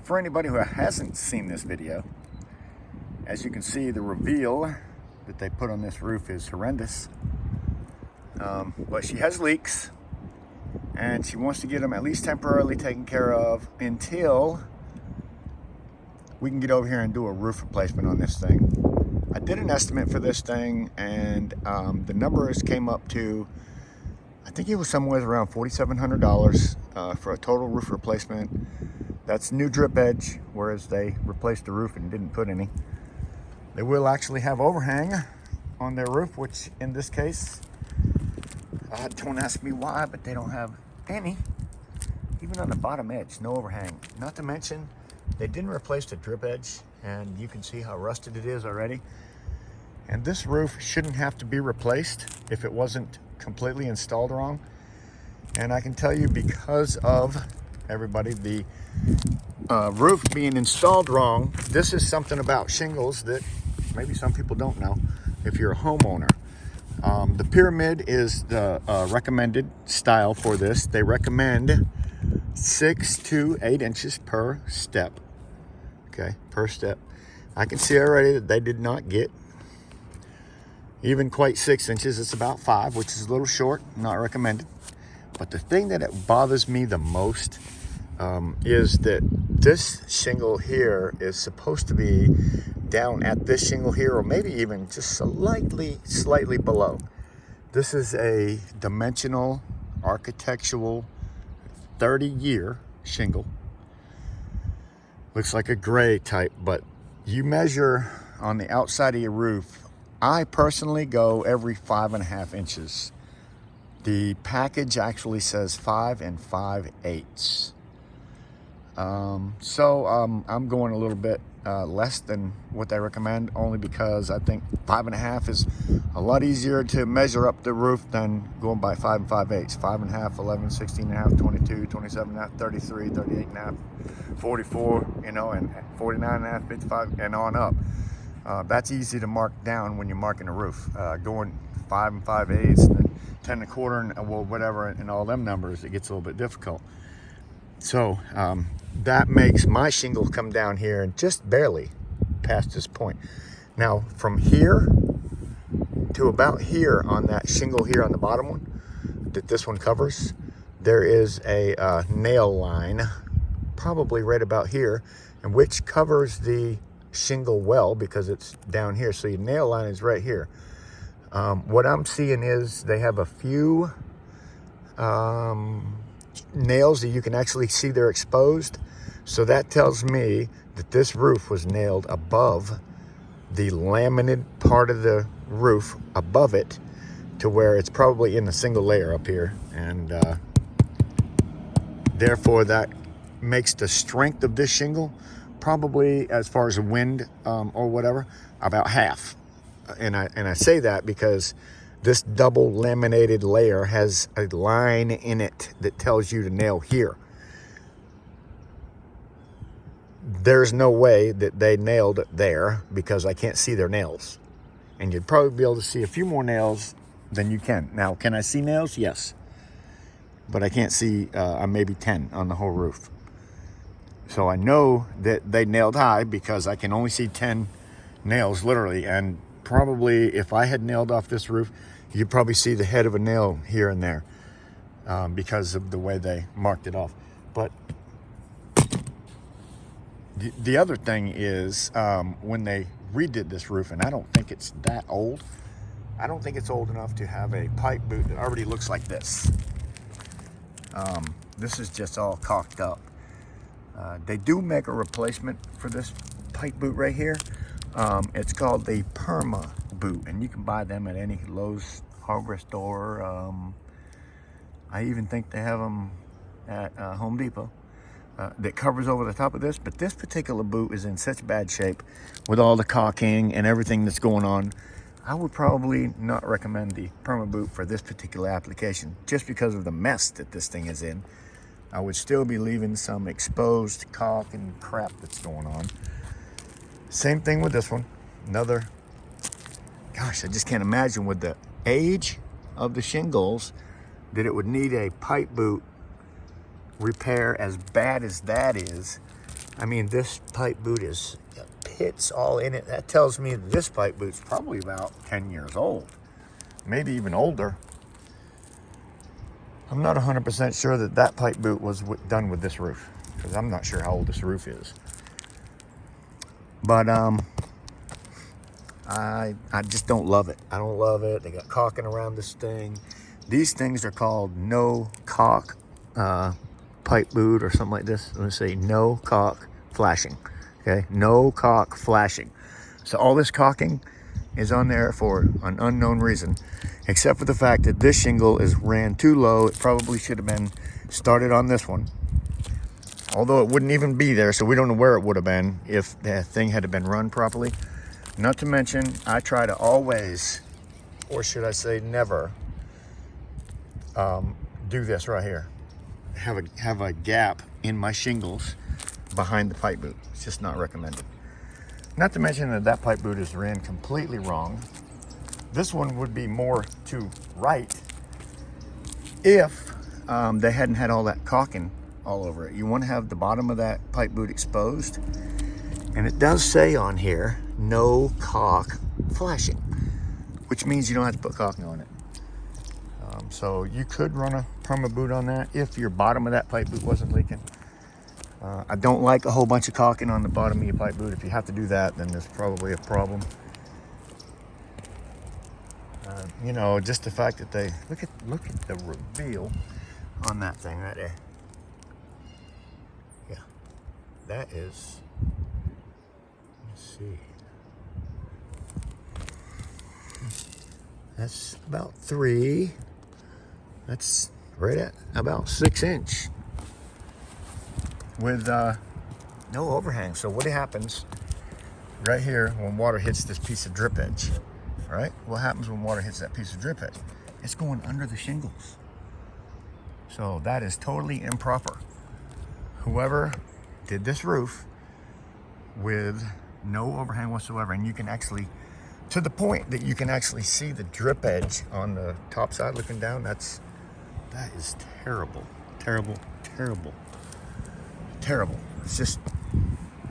For anybody who hasn't seen this video, as you can see, the reveal that they put on this roof is horrendous. But she has leaks, and she wants to get them at least temporarily taken care of until we can get over here and do a roof replacement on this thing. I did an estimate for this thing, and the numbers came up to, I think it was somewhere around $4,700 for a total roof replacement. That's new drip edge, whereas they replaced the roof and didn't put any. They will actually have overhang on their roof, which in this case, don't ask me why, but they don't have any. Even on the bottom edge, no overhang. Not to mention, they didn't replace the drip edge, and you can see how rusted it is already. And this roof shouldn't have to be replaced if it wasn't completely installed wrong. And I can tell you, because of everybody, the roof being installed wrong, this is something about shingles that maybe some people don't know if you're a homeowner. The pyramid is the recommended style for this. They recommend 6 to 8 inches per step. Okay, per step. I can see already that they did not get even quite 6 inches. It's about 5, which is a little short, not recommended. But the thing that it bothers me the most is that this shingle here is supposed to be down at this shingle here, or maybe even just slightly below. This is a dimensional, architectural, 30-year shingle. Looks like a gray type, but you measure on the outside of your roof. I personally go every 5.5 inches. The package actually says 5 5/8. I'm going a little bit less than what they recommend, only because I think 5.5 is a lot easier to measure up the roof than going by 5 5/8. 5.5, 11, 16.5, 22, 27.5, 33, 38.5, 44, and 49.5, 55, and on up. That's easy to mark down when you're marking a roof. Going 5 5/8 and then 10 1/4 and well, whatever, and all them numbers, it gets a little bit difficult. So that makes my shingle come down here and just barely past this point. Now from here to about here on that shingle here on the bottom one that this one covers, there is a nail line, probably right about here, and which covers the shingle well because it's down here. So your nail line is right here. What I'm seeing is they have a few nails that you can actually see they're exposed. So that tells me that this roof was nailed above the laminated part of the roof, above it, to where it's probably in a single layer up here. And therefore that makes the strength of this shingle probably, as far as the wind or whatever, about half. And I say that because this double laminated layer has a line in it that tells you to nail here. There's no way that they nailed it there because I can't see their nails. And you'd probably be able to see a few more nails than you can. Now, can I see nails? Yes. But I can't see maybe 10 on the whole roof. So I know that they nailed high because I can only see 10 nails literally. And probably if I had nailed off this roof, you'd probably see the head of a nail here and there because of the way they marked it off. But the other thing is when they redid this roof, and I don't think it's that old. I don't think it's old enough to have a pipe boot that already looks like this. This is just all caulked up. They do make a replacement for this pipe boot right here. It's called the Perma boot, and you can buy them at any Lowe's hardware store. I even think they have them at Home Depot. That covers over the top of this, but this particular boot is in such bad shape with all the caulking and everything that's going on. I would probably not recommend the Perma boot for this particular application, just because of the mess that this thing is in. I would still be leaving some exposed caulk and crap that's going on. Same thing with this one. Another, gosh, I just can't imagine with the age of the shingles that it would need a pipe boot repair as bad as that is I mean, this pipe boot is got pits all in it. That tells me that this pipe boot's probably about 10 years old, maybe even older. I'm not 100% sure that that pipe boot was done with this roof, because I'm not sure how old this roof is. But I just don't love it. I don't love it. They got caulking around this thing. These things are called no caulk pipe boot or something like this. Let me say no caulk flashing. Okay, no caulk flashing. So all this caulking is on there for an unknown reason, except for the fact that this shingle ran too low. It probably should have been started on this one, although it wouldn't even be there, so we don't know where it would have been if the thing had been run properly. Not to mention, I try to always, or should I say never, do this right here. Have a gap in my shingles behind the pipe boot. It's just not recommended. Not to mention that that pipe boot is ran completely wrong. This one would be more to right if they hadn't had all that caulking all over it. You want to have the bottom of that pipe boot exposed. And it does say on here, no caulk flashing, which means you don't have to put caulking on it. So you could run a perma boot on that if your bottom of that pipe boot wasn't leaking. I don't like a whole bunch of caulking on the bottom of your pipe boot. If you have to do that, then there's probably a problem. You know, just the fact that they look at the reveal on that thing right there. Yeah, that is. Let's see. That's about 3. That's right at about 6 inch with no overhang. So what happens right here when water hits this piece of drip edge? All right, what happens when water hits that piece of drip edge? It's going under the shingles. So that is totally improper. Whoever did this roof with no overhang whatsoever, and you can actually, to the point that you can actually see the drip edge on the top side looking down, that is terrible, terrible, terrible, terrible. It's just,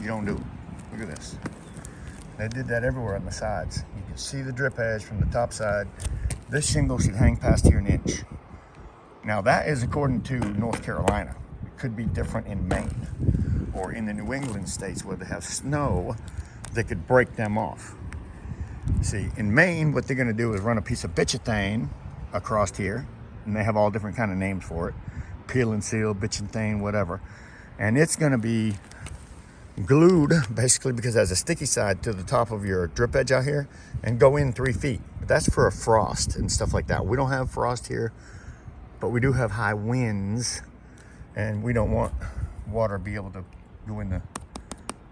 you don't do it. Look at this. They did that everywhere on the sides. You can see the drip edge from the top side. This shingle should hang past here 1 inch. Now that is according to North Carolina. It could be different in Maine or in the New England states where they have snow that could break them off. See, in Maine, what they're gonna do is run a piece of bituthane across here, and they have all different kind of names for it. Peel and seal, bituthane, whatever. And it's gonna be glued, basically, because it has a sticky side to the top of your drip edge out here, and go in 3 feet. But that's for a frost and stuff like that. We don't have frost here, but we do have high winds, and we don't want water to be able to go in the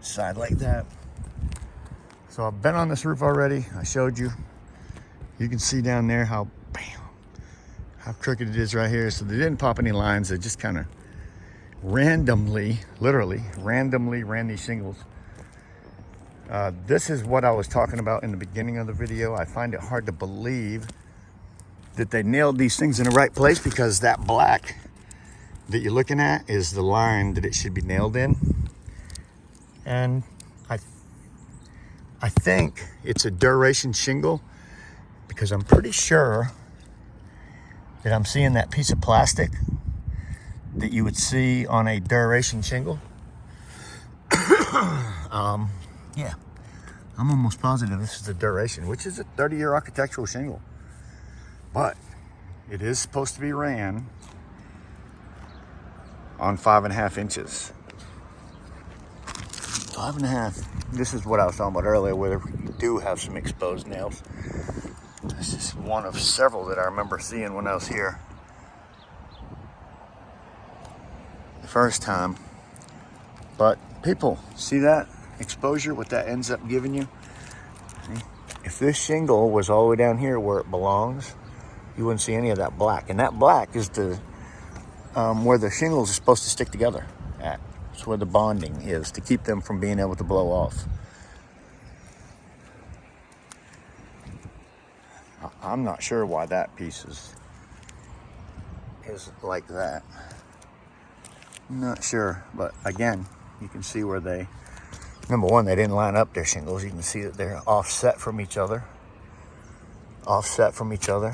side like that. So I've been on this roof already. I showed you. You can see down there how crooked it is right here. So they didn't pop any lines. They just kind of randomly, literally randomly ran these shingles. This is what I was talking about in the beginning of the video. I find it hard to believe that they nailed these things in the right place, because that black that you're looking at is the line that it should be nailed in. And I think it's a duration shingle, because I'm pretty sure that I'm seeing that piece of plastic that you would see on a duration shingle. Yeah, I'm almost positive this is a duration, which is a 30-year architectural shingle. But it is supposed to be ran on 5.5 inches. 5.5. This is what I was talking about earlier, where we do have some exposed nails. This is one of several that I remember seeing when I was here the first time. But people, see that exposure, what that ends up giving you? See? If this shingle was all the way down here where it belongs, you wouldn't see any of that black. And that black is the where the shingles are supposed to stick together at. It's where the bonding is, to keep them from being able to blow off. I'm not sure why that piece is like that. I'm not sure, but again, You can see where they, number one, they didn't line up their shingles. You can see that they're offset from each other. Offset from each other.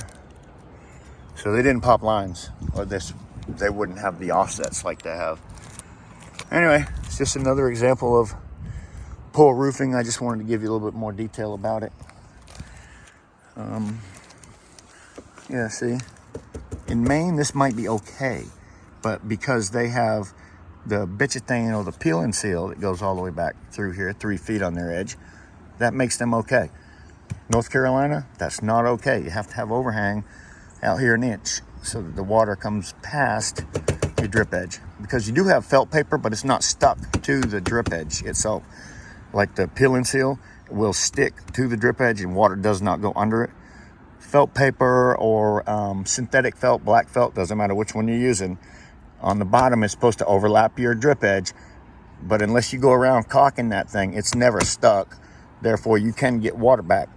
So they didn't pop lines, or they wouldn't have the offsets like they have. Anyway, it's just another example of poor roofing. I just wanted to give you a little bit more detail about it. Yeah, see, in Maine, this might be okay, but because they have the bitchethane or the peel and seal that goes all the way back through here, 3 feet on their edge, that makes them okay. North Carolina, that's not okay. You have to have overhang out here an inch so that the water comes past your drip edge, because you do have felt paper, but it's not stuck to the drip edge itself. Like the peel and seal will stick to the drip edge and water does not go under it. Felt paper or synthetic felt, black felt, doesn't matter which one you're using, on the bottom is supposed to overlap your drip edge, but unless you go around caulking that thing, it's never stuck. Therefore, you can get water back.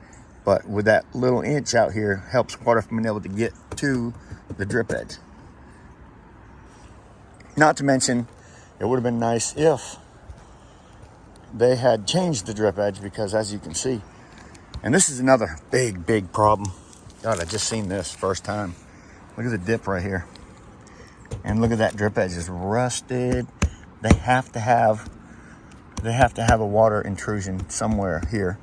But with that little inch out here, helps water from being able to get to the drip edge. Not to mention, it would have been nice if they had changed the drip edge, because as you can see, and this is another big problem. God, I just seen this first time. Look at the dip right here. And look at that drip edge is rusted. They have to have a water intrusion somewhere here.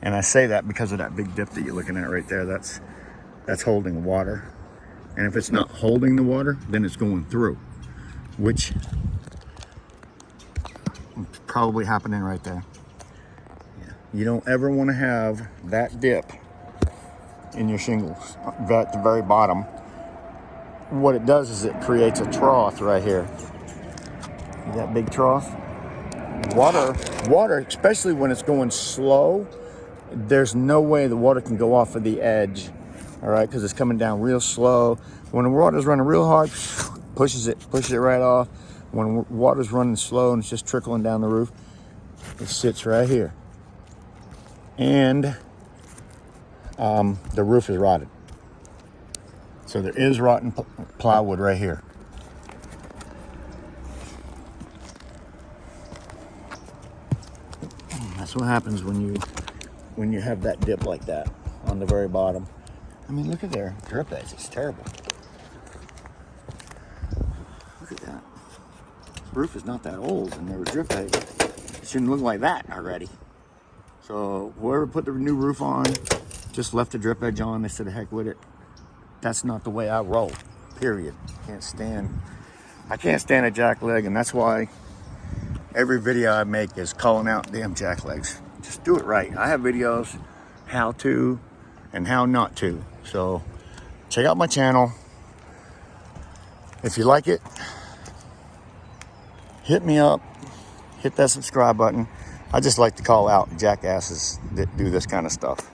And I say that because of that big dip that you're looking at right there. That's holding water. And if it's not holding the water, then it's going through, which is probably happening right there. Yeah. You don't ever want to have that dip in your shingles at the very bottom. What it does is it creates a trough right here. See that big trough? Water, especially when it's going slow, there's no way the water can go off of the edge, all right, because it's coming down real slow. When the water's running real hard, pushes it right off. When water's running slow and it's just trickling down the roof, it sits right here. And the roof is rotted. So there is rotten plywood right here. That's what happens when you have that dip like that on the very bottom. I mean, look at their drip edge. It's terrible. Look at that. This roof is not that old, and there was drip edge. It shouldn't look like that already. So whoever put the new roof on just left the drip edge on. They said, heck with it. That's not the way I roll, period. I can't stand a jack leg, and that's why every video I make is calling out damn jack legs. Just do it right. I have videos how to and how not to. So check out my channel. If you like it, hit me up, hit that subscribe button. I just like to call out jackasses that do this kind of stuff.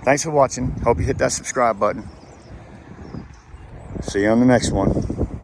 Thanks for watching. Hope you hit that subscribe button. See you on the next one.